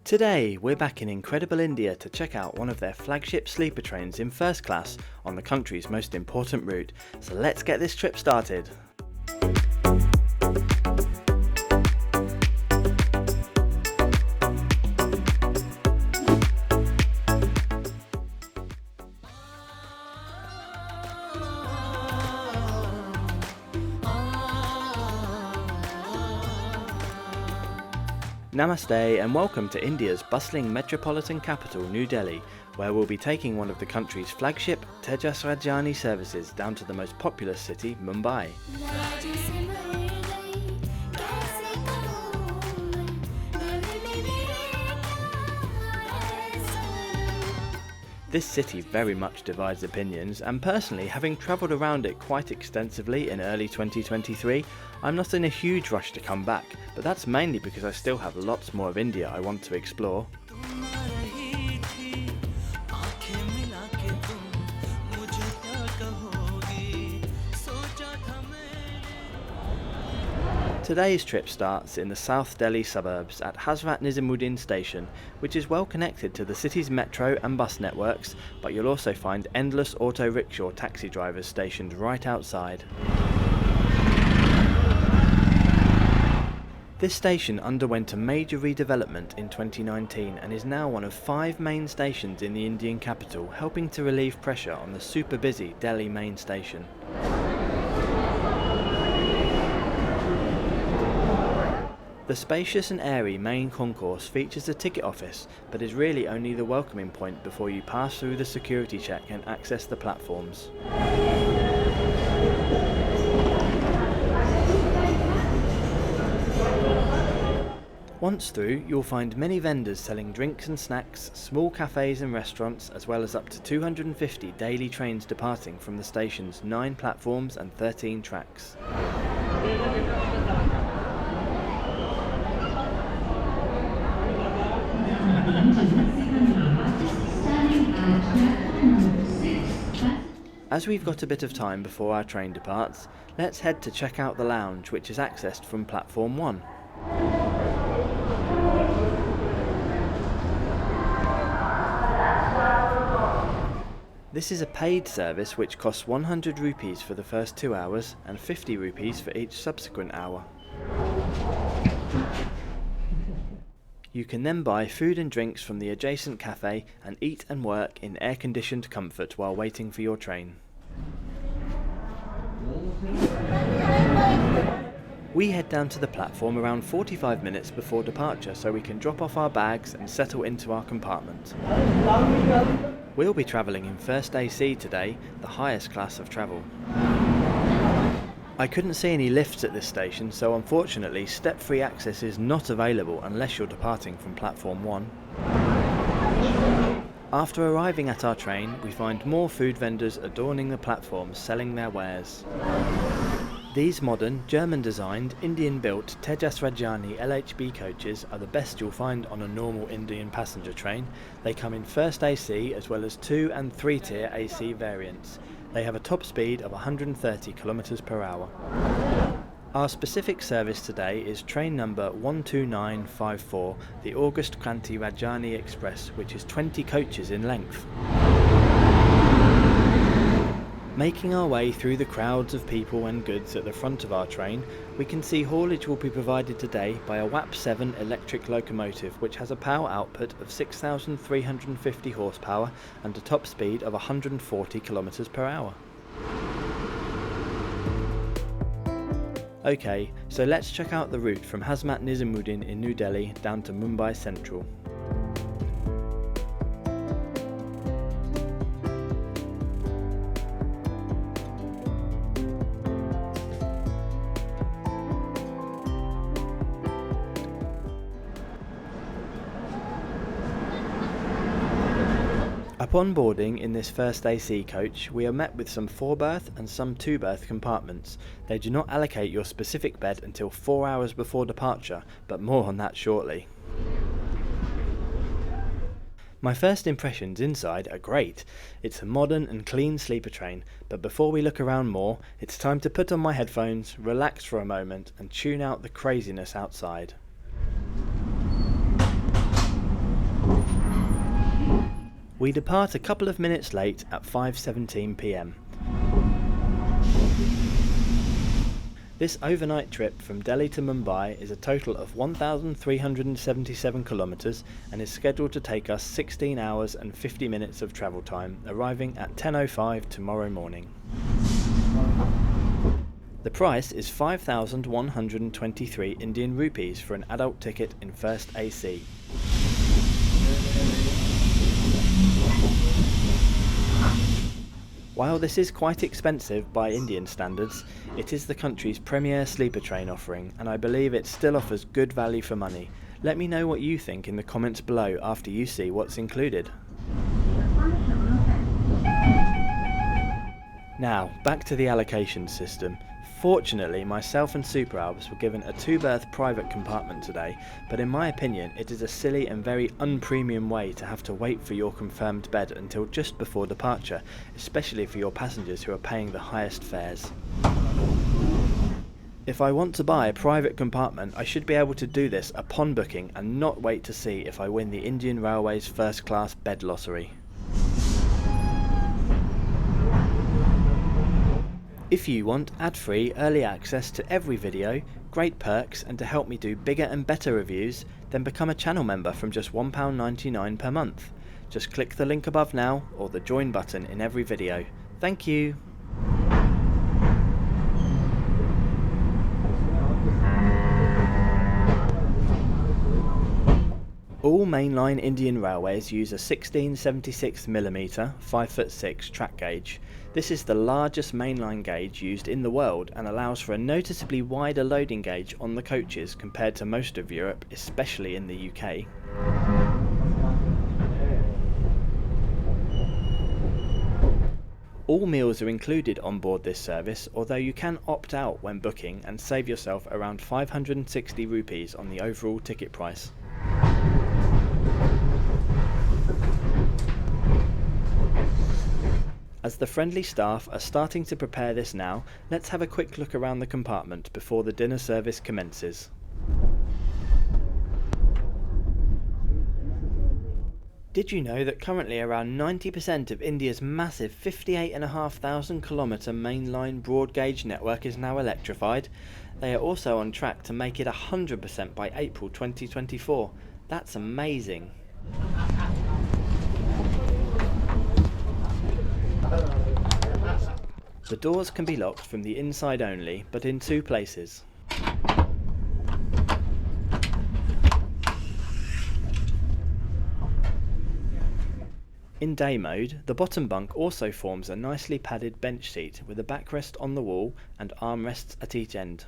Today, we're back in incredible India to check out one of their flagship sleeper trains in first class on the country's most important route. So let's get this trip started. Namaste and welcome to India's bustling metropolitan capital, New Delhi, where we'll be taking one of the country's flagship Tejas Rajdhani services down to the most populous city, Mumbai. This city very much divides opinions, and personally, having travelled around it quite extensively in early 2023, I'm not in a huge rush to come back, but that's mainly because I still have lots more of India I want to explore. Today's trip starts in the South Delhi suburbs at Hazrat Nizamuddin station, which is well connected to the city's metro and bus networks, but you'll also find endless auto rickshaw taxi drivers stationed right outside. This station underwent a major redevelopment in 2019 and is now one of 5 main stations in the Indian capital, helping to relieve pressure on the super busy Delhi main station. The spacious and airy main concourse features a ticket office, but is really only the welcoming point before you pass through the security check and access the platforms. Once through, you'll find many vendors selling drinks and snacks, small cafes and restaurants, as well as up to 250 daily trains departing from the station's 9 platforms and 13 tracks. As we've got a bit of time before our train departs, let's head to check out the lounge, which is accessed from platform 1. This is a paid service which costs 100 rupees for the first 2 hours and 50 rupees for each subsequent hour. You can then buy food and drinks from the adjacent cafe and eat and work in air-conditioned comfort while waiting for your train. We head down to the platform around 45 minutes before departure so we can drop off our bags and settle into our compartment. We'll be travelling in first AC today, the highest class of travel. I couldn't see any lifts at this station, so unfortunately step-free access is not available unless you're departing from platform 1. After arriving at our train, we find more food vendors adorning the platforms selling their wares. These modern, German-designed, Indian-built Tejas Rajdhani LHB coaches are the best you'll find on a normal Indian passenger train. They come in first AC as well as 2 and 3 tier AC variants. They have a top speed of 130 km per hour. Our specific service today is train number 12954, the August Kranti Rajdhani Express, which is 20 coaches in length. Making our way through the crowds of people and goods at the front of our train, we can see haulage will be provided today by a WAP-7 electric locomotive which has a power output of 6,350 horsepower and a top speed of 140 km per hour. Okay, so let's check out the route from Hazrat Nizamuddin in New Delhi down to Mumbai Central. Upon boarding in this first AC coach, we are met with some 4-berth and some 2-berth compartments. They do not allocate your specific bed until 4 hours before departure, but more on that shortly. My first impressions inside are great. It's a modern and clean sleeper train, but before we look around more, it's time to put on my headphones, relax for a moment, and tune out the craziness outside. We depart a couple of minutes late at 5:17 p.m. This overnight trip from Delhi to Mumbai is a total of 1,377 kilometres and is scheduled to take us 16 hours and 50 minutes of travel time, arriving at 10:05 tomorrow morning. The price is 5,123 Indian rupees for an adult ticket in first AC. While this is quite expensive by Indian standards, it is the country's premier sleeper train offering, and I believe it still offers good value for money. Let me know what you think in the comments below after you see what's included. Now, back to the allocation system. Fortunately, myself and Super Albs were given a 2-berth private compartment today, but in my opinion it is a silly and very unpremium way to have to wait for your confirmed bed until just before departure, especially for your passengers who are paying the highest fares. If I want to buy a private compartment, I should be able to do this upon booking and not wait to see if I win the Indian Railways first class bed lottery. If you want ad-free early access to every video, great perks and to help me do bigger and better reviews, then become a channel member from just £1.99 per month. Just click the link above now or the join button in every video. Thank you! All mainline Indian railways use a 1676mm 5'6" track gauge. This is the largest mainline gauge used in the world and allows for a noticeably wider loading gauge on the coaches compared to most of Europe, especially in the UK. All meals are included on board this service, although you can opt out when booking and save yourself around 560 rupees on the overall ticket price. As the friendly staff are starting to prepare this now, let's have a quick look around the compartment before the dinner service commences. Did you know that currently around 90% of India's massive 58,500 kilometre mainline broad gauge network is now electrified? They are also on track to make it 100% by April 2024. That's amazing. The doors can be locked from the inside only, but in 2 places. In day mode, the bottom bunk also forms a nicely padded bench seat with a backrest on the wall and armrests at each end.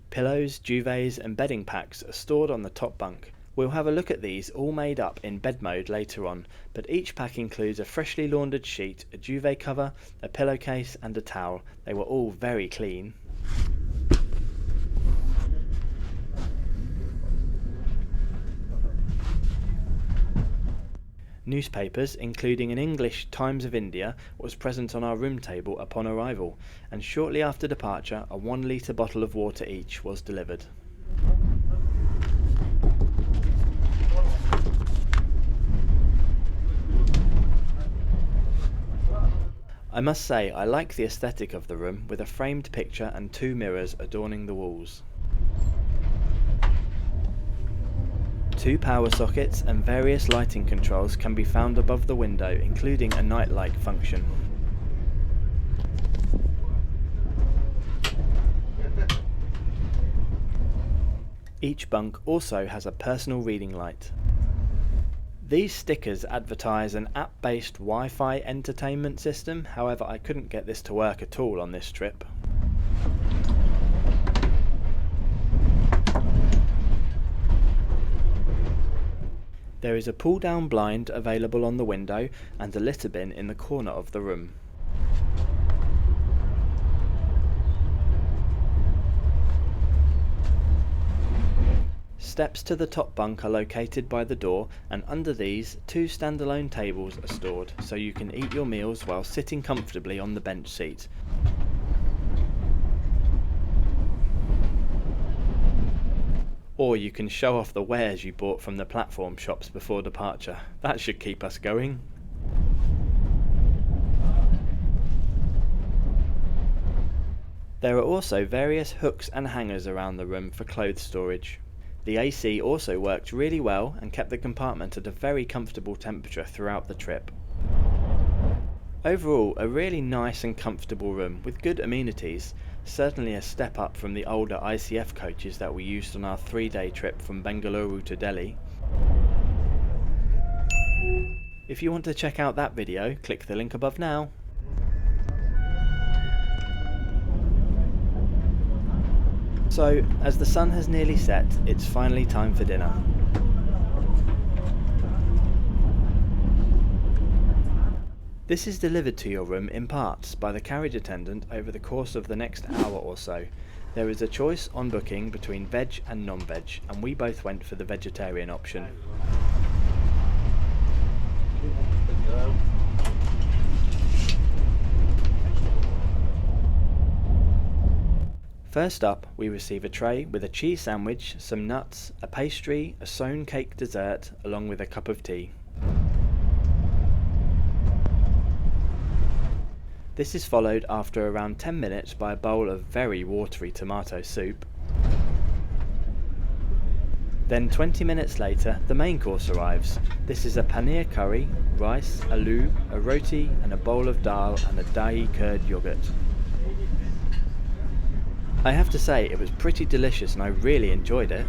Pillows, duvets and bedding packs are stored on the top bunk. We'll have a look at these all made up in bed mode later on, but each pack includes a freshly laundered sheet, a duvet cover, a pillowcase and a towel. They were all very clean. Newspapers, including an English Times of India, was present on our room table upon arrival, and shortly after departure a 1-litre bottle of water each was delivered. I must say I like the aesthetic of the room, with a framed picture and 2 mirrors adorning the walls. 2 power sockets and various lighting controls can be found above the window, including a nightlight function. Each bunk also has a personal reading light. These stickers advertise an app-based Wi-Fi entertainment system, however I couldn't get this to work at all on this trip. There is a pull-down blind available on the window and a litter bin in the corner of the room. Steps to the top bunk are located by the door, and under these 2 standalone tables are stored, so you can eat your meals while sitting comfortably on the bench seat. Or you can show off the wares you bought from the platform shops before departure. That should keep us going. There are also various hooks and hangers around the room for clothes storage. The AC also worked really well and kept the compartment at a very comfortable temperature throughout the trip. Overall, a really nice and comfortable room with good amenities, certainly a step up from the older ICF coaches that we used on our 3-day trip from Bengaluru to Delhi. If you want to check out that video, click the link above now. So, as the sun has nearly set, it's finally time for dinner. This is delivered to your room in parts by the carriage attendant over the course of the next hour or so. There is a choice on booking between veg and non-veg, and we both went for the vegetarian option. First up, we receive a tray with a cheese sandwich, some nuts, a pastry, a sown cake dessert, along with a cup of tea. This is followed after around 10 minutes by a bowl of very watery tomato soup. Then 20 minutes later, the main course arrives. This is a paneer curry, rice, aloo, a roti, and a bowl of dal and a dahi curd yogurt. I have to say, it was pretty delicious and I really enjoyed it.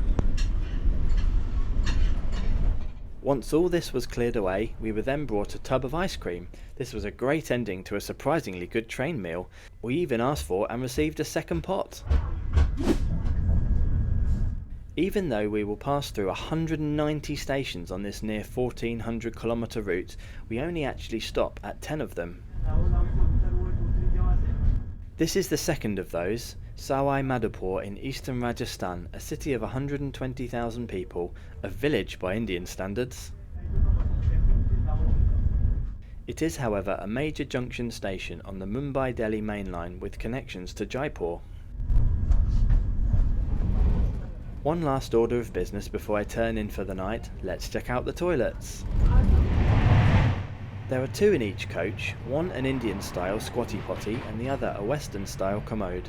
Once all this was cleared away, we were then brought a tub of ice cream. This was a great ending to a surprisingly good train meal. We even asked for and received a second pot. Even though we will pass through 190 stations on this near 1400 kilometre route, we only actually stop at 10 of them. This is the second of those, Sawai Madhopur in eastern Rajasthan, a city of 120,000 people, a village by Indian standards. It is, however, a major junction station on the Mumbai-Delhi main line with connections to Jaipur. One last order of business before I turn in for the night. Let's check out the toilets. There are 2 in each coach, one an Indian-style squatty potty and the other a Western-style commode.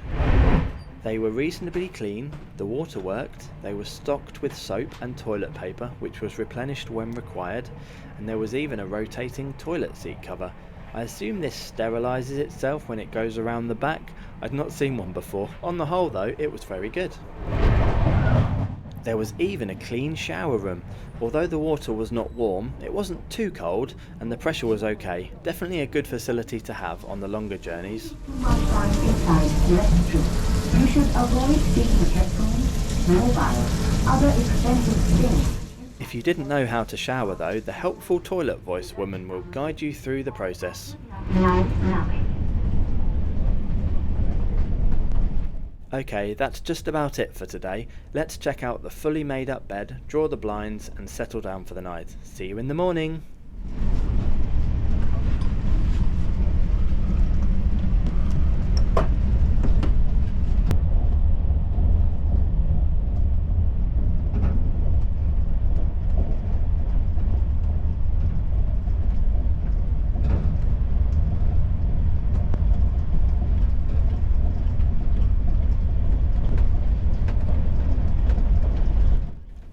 They were reasonably clean, the water worked, they were stocked with soap and toilet paper which was replenished when required, and there was even a rotating toilet seat cover. I assume this sterilises itself when it goes around the back. I'd not seen one before. On the whole though, it was very good. There was even a clean shower room. Although the water was not warm, it wasn't too cold and the pressure was okay. Definitely a good facility to have on the longer journeys. You should avoid taking headphones, mobile, other expensive things. If you didn't know how to shower though, the helpful toilet voice woman will guide you through the process. Okay, that's just about it for today. Let's check out the fully made up bed, draw the blinds and settle down for the night. See you in the morning!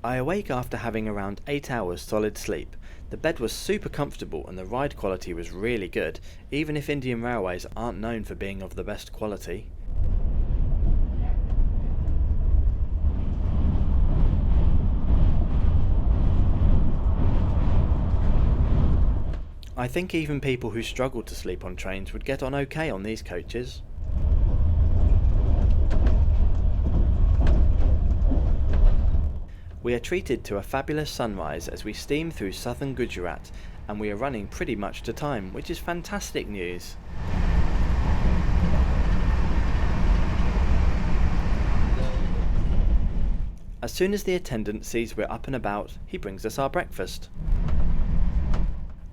I awake after having around 8 hours solid sleep. The bed was super comfortable and the ride quality was really good, even if Indian Railways aren't known for being of the best quality. I think even people who struggle to sleep on trains would get on okay on these coaches. We are treated to a fabulous sunrise as we steam through southern Gujarat, and we are running pretty much to time, which is fantastic news. As soon as the attendant sees we're up and about, he brings us our breakfast.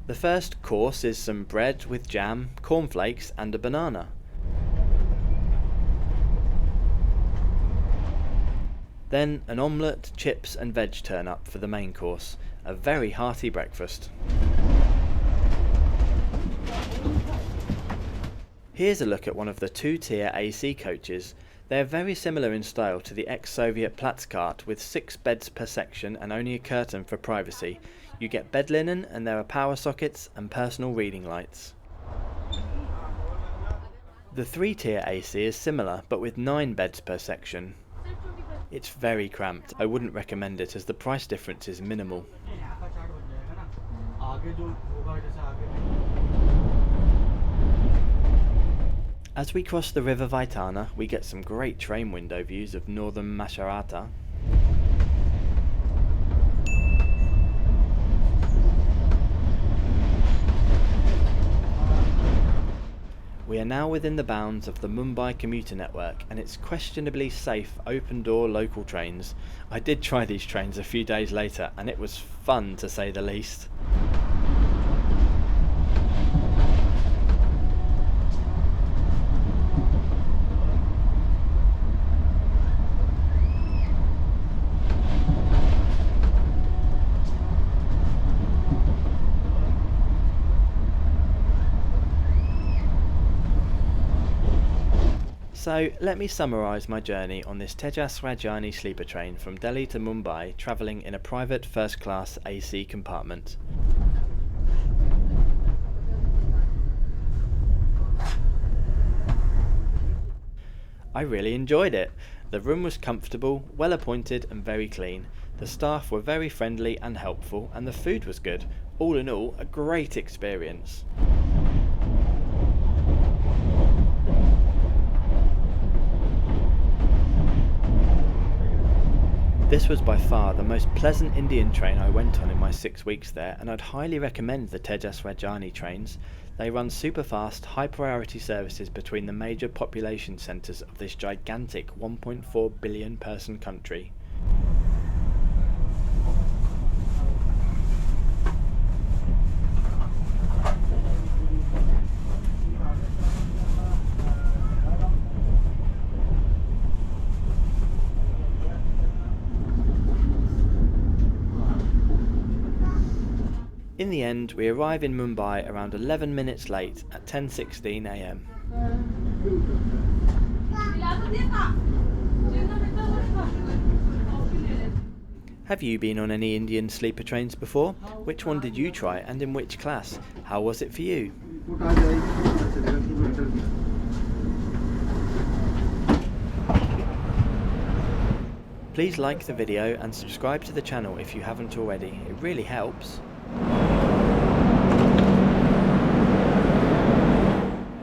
The first course is some bread with jam, cornflakes and a banana. Then an omelette, chips and veg turn up for the main course. A very hearty breakfast. Here's a look at one of the two-tier AC coaches. They are very similar in style to the ex-Soviet Platzkart with 6 beds per section and only a curtain for privacy. You get bed linen and there are power sockets and personal reading lights. The 3-tier AC is similar but with 9 beds per section. It's very cramped. I wouldn't recommend it as the price difference is minimal. As we cross the river Vaitana, we get some great train window views of northern Macerata. We are now within the bounds of the Mumbai commuter network and its questionably safe open-door local trains. I did try these trains a few days later and it was fun to say the least. So let me summarise my journey on this Tejas Rajani sleeper train from Delhi to Mumbai, travelling in a private first-class AC compartment. I really enjoyed it. The room was comfortable, well appointed and very clean. The staff were very friendly and helpful and the food was good. All in all, a great experience. This was by far the most pleasant Indian train I went on in my 6 weeks there, and I'd highly recommend the Tejas Rajani trains. They run super fast, high priority services between the major population centres of this gigantic 1.4 billion person country. In the end, we arrive in Mumbai around 11 minutes late at 10:16 AM. Have you been on any Indian sleeper trains before? Which one did you try and in which class? How was it for you? Please like the video and subscribe to the channel if you haven't already. It really helps.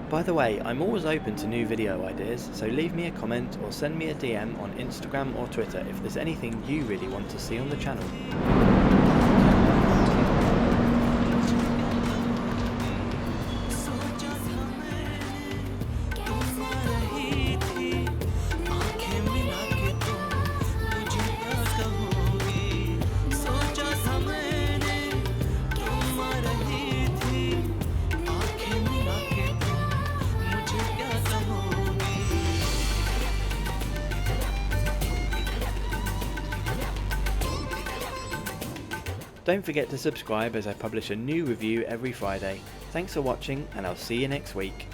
By the way, I'm always open to new video ideas, so leave me a comment or send me a DM on Instagram or Twitter if there's anything you really want to see on the channel. Don't forget to subscribe as I publish a new review every Friday. Thanks for watching and I'll see you next week.